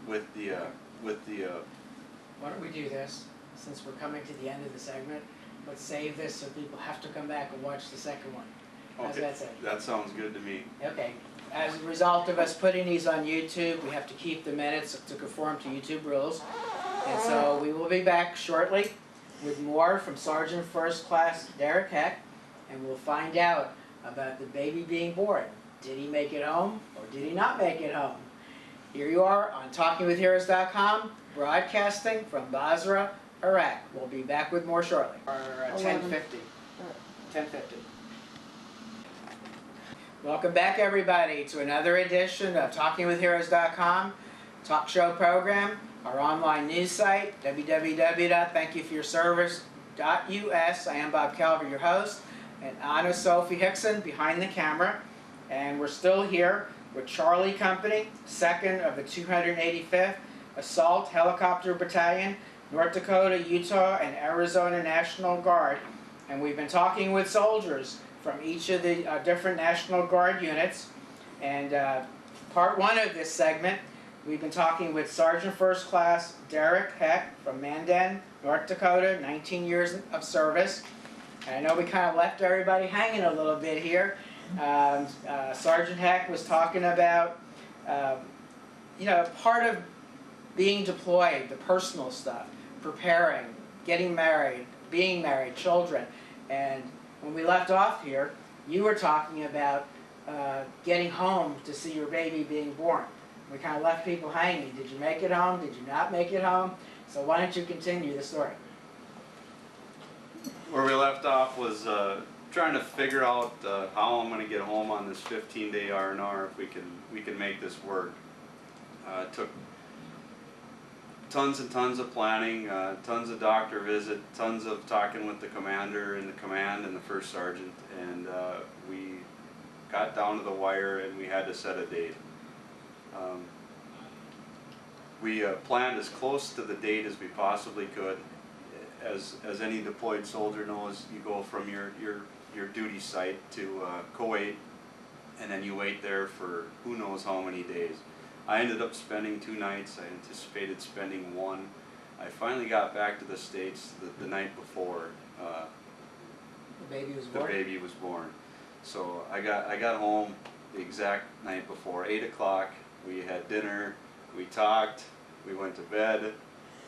with the Why don't we do this, since we're coming to the end of the segment, let's save this so people have to come back and watch the second one. How's that sound? That sounds good to me. Okay. As a result of us putting these on YouTube, we have to keep the minutes to conform to YouTube rules. And so we will be back shortly with more from Sergeant First Class Derek Heck, and we'll find out about the baby being born. Did he make it home, or did he not make it home? Here you are on TalkingWithHeroes.com, broadcasting from Basrah, Iraq. We'll be back with more shortly. Or 10:50. 10:50. Welcome back, everybody, to another edition of TalkingWithHeroes.com talk show program, our online news site, www.thankyouforyourservice.us. I am Bob Calver, your host, and Anna Sophie Hickson behind the camera. And we're still here with Charlie Company, 2nd of the 285th Assault Helicopter Battalion, North Dakota, Utah, and Arizona National Guard. And we've been talking with soldiers from each of the different National Guard units. And part one of this segment, we've been talking with Sergeant First Class Derek Heck from Mandan, North Dakota, 19 years of service. And I know we kind of left everybody hanging a little bit here. Sergeant Heck was talking about, part of being deployed, the personal stuff, preparing, getting married, being married, children. And when we left off here, you were talking about getting home to see your baby being born. We kind of left people hanging. Did you make it home? Did you not make it home? So why don't you continue the story? Where we left off was trying to figure out how I'm going to get home on this 15-day R&R if we can make this work. It took tons and tons of planning, tons of doctor visit, tons of talking with the commander and the command and the first sergeant, and we got down to the wire and we had to set a date. We planned as close to the date as we possibly could. As any deployed soldier knows, you go from your duty site to Kuwait, and then you wait there for who knows how many days. I ended up spending 2 nights. I anticipated spending 1. I finally got back to the States the night before the baby was born. The baby was born. So I got home the exact night before, 8 o'clock. We had dinner, we talked, we went to bed,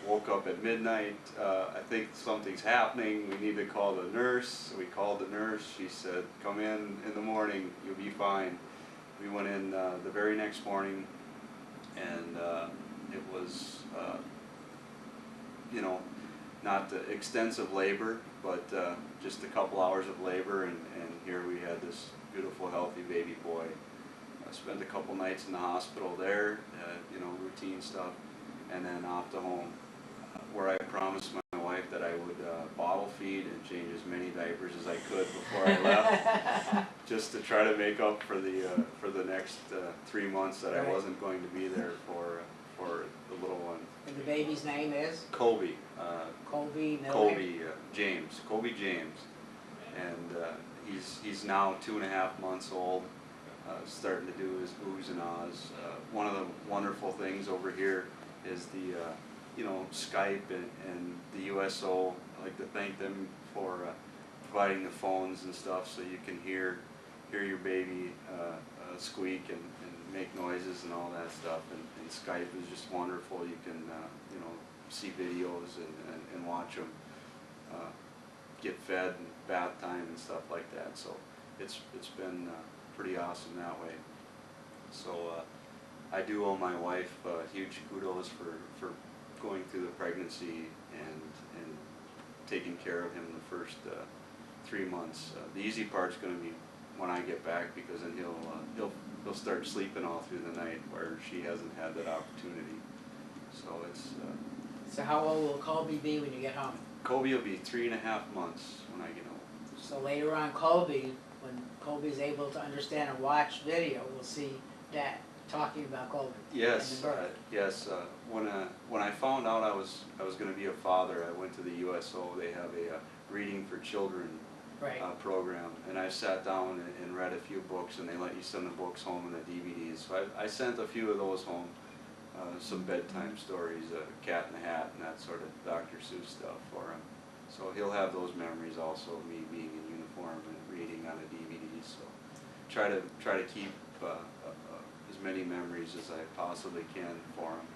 woke up at midnight. I think something's happening, we need to call the nurse. So we called the nurse. She said, come in the morning, you'll be fine. We went in the very next morning, and it was not extensive labor, but just a couple hours of labor, and here we had this beautiful healthy baby boy. I spent a couple nights in the hospital there, routine stuff, and then off to home, where I promised my wife that I would bottle feed and change as many diapers as I could before I left, just to try to make up for the next 3 months that I wasn't going to be there for the little one. And the baby's name is? Colby. Colby. James. Colby James, and he's now 2.5 months old. Starting to do his oohs and ahs. One of the wonderful things over here is the Skype and the USO. I like to thank them for providing the phones and stuff, so you can hear your baby squeak and make noises and all that stuff. And Skype is just wonderful. You can see videos and watch them get fed and bath time and stuff like that. So it's been pretty awesome that way. So I do owe my wife huge kudos for going through the pregnancy and taking care of him the first 3 months. The easy part's going to be when I get back, because then he'll start sleeping all through the night, where she hasn't had that opportunity. So it's. So how old will Colby be when you get home? Colby will be 3.5 months when I get home. So later on, when Colby's able to understand and watch video, we'll see Dad talking about Colby. Yes, yes. When I found out I was going to be a father, I went to the USO. They have a reading for children program, and I sat down and read a few books, and they let you send the books home and the DVDs. So I sent a few of those home. some bedtime stories, Cat in the Hat and that sort of Dr. Seuss stuff for him. So he'll have those memories also of me being in uniform and reading on a DVD. So try to keep as many memories as I possibly can for him.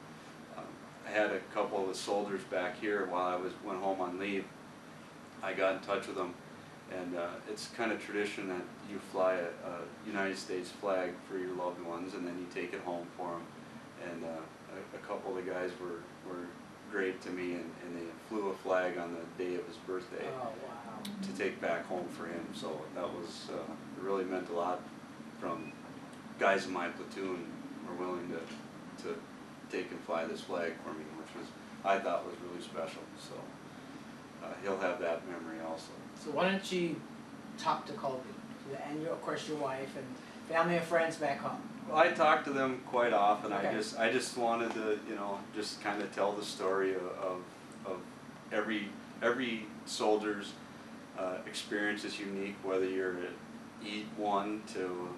I had a couple of the soldiers back here while I went home on leave. I got in touch with them, and it's kind of tradition that you fly a United States flag for your loved ones, and then you take it home for them. And a couple of the guys were great to me, and they flew a flag on the day of his birthday. Oh, wow. To take back home for him. So that was it really meant a lot from guys in my platoon were willing to take and fly this flag for me, which I thought was really special. So he'll have that memory also. So why don't you talk to Colby and of course your wife and family and friends back home? Well, I talk to them quite often. Okay. I just wanted to, you know, just kind of tell the story of every soldier's experience is unique, whether you're at E1 to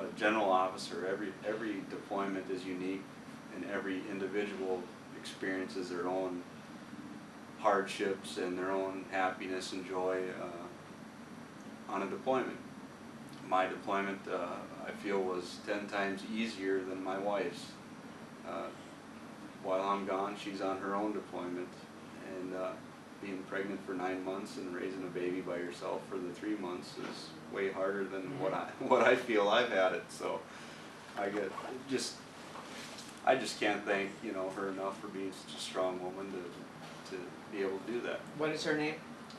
a general officer. Every deployment is unique, and every individual experiences their own hardships and their own happiness and joy on a deployment. My deployment, I feel, was 10 times easier than my wife's. While I'm gone, she's on her own deployment, and being pregnant for 9 months and raising a baby by yourself for the 3 months is way harder than what I feel I've had it. So I just can't thank, you know, her enough for being such a strong woman to be able to do that. What is her name?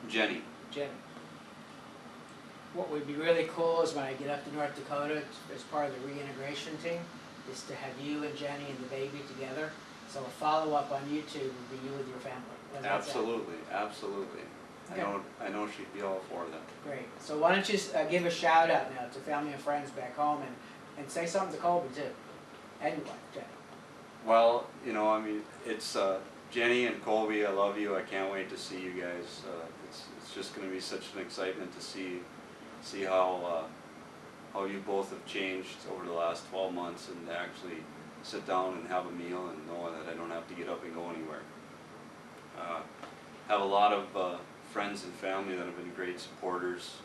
Jenny. Jenny. What would be really cool is when I get up to North Dakota as part of the reintegration team, is to have you and Jenny and the baby together. So a follow-up on YouTube would be you with your family. Absolutely, absolutely. Okay. I know she'd be all for that. Great. So why don't you give a shout out now to family and friends back home, and say something to Colby too, and your wife, Jenny. Well, you know, I mean, it's Jenny and Colby, I love you. I can't wait to see you guys. It's just going to be such an excitement to see how you both have changed over the last 12 months, and to actually sit down and have a meal and know that I don't have to get up and go anywhere. Have a lot of friends and family that have been great supporters,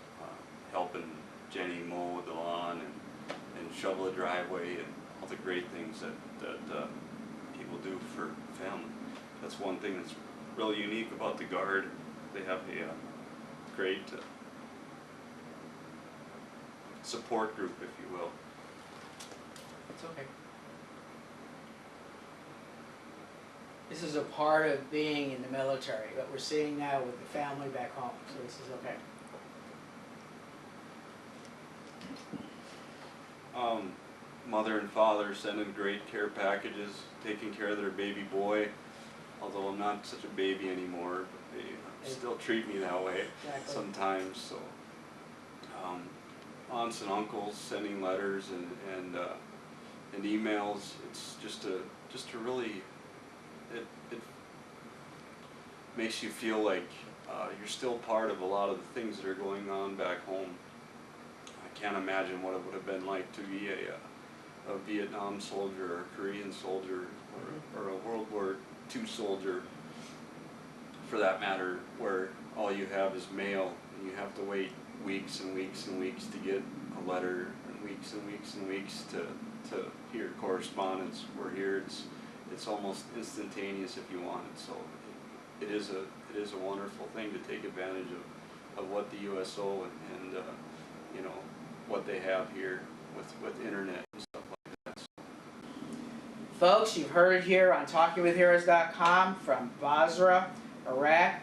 helping Jenny mow the lawn and shovel the driveway and all the great things that people do for family. That's one thing that's really unique about the Guard. They have a great support group, if you will. It's okay. This is a part of being in the military, what we're seeing now with the family back home, so this is okay. Mother and father sending great care packages, taking care of their baby boy, although I'm not such a baby anymore, but they still treat me that way sometimes. So aunts and uncles sending letters and emails. It's just to really, it makes you feel like you're still part of a lot of the things that are going on back home. I can't imagine what it would have been like to be a Vietnam soldier or a Korean soldier or a World War II soldier, for that matter, where all you have is mail and you have to wait weeks and weeks and weeks to get a letter, and weeks and weeks and weeks to hear correspondence. Where here it's almost instantaneous if you want it. So it is a wonderful thing to take advantage of what the USO and you know, what they have here with internet and stuff like that. So. Folks, you've heard it here on TalkingWithHeroes.com from Basrah, Iraq,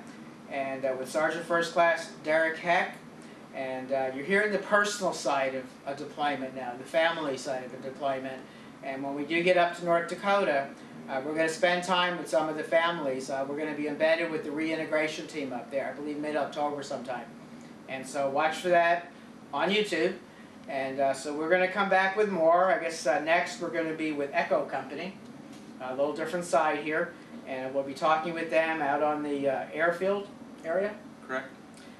and with Sergeant First Class Derek Heck. And you're hearing the personal side of a deployment now, the family side of a deployment. And when we do get up to North Dakota, we're going to spend time with some of the families. We're going to be embedded with the reintegration team up there, I believe mid-October sometime. And so watch for that on YouTube. And so we're going to come back with more. I guess next we're going to be with Echo Company, a little different side here. And we'll be talking with them out on the airfield area. Correct.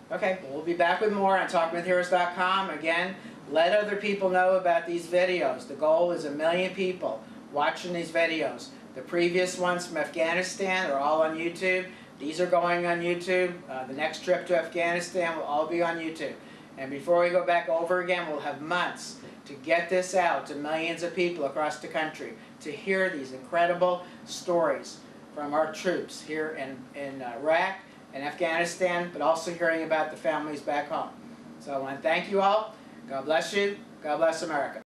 Okay, well, we'll be back with more on TalkingWithHeroes.com. Again, let other people know about these videos. The goal is 1 million people watching these videos. The previous ones from Afghanistan are all on YouTube. These are going on YouTube. The next trip to Afghanistan will all be on YouTube. And before we go back over again, we'll have months to get this out to millions of people across the country, to hear these incredible stories from our troops here in Iraq and Afghanistan, but also hearing about the families back home. So I want to thank you all. God bless you. God bless America.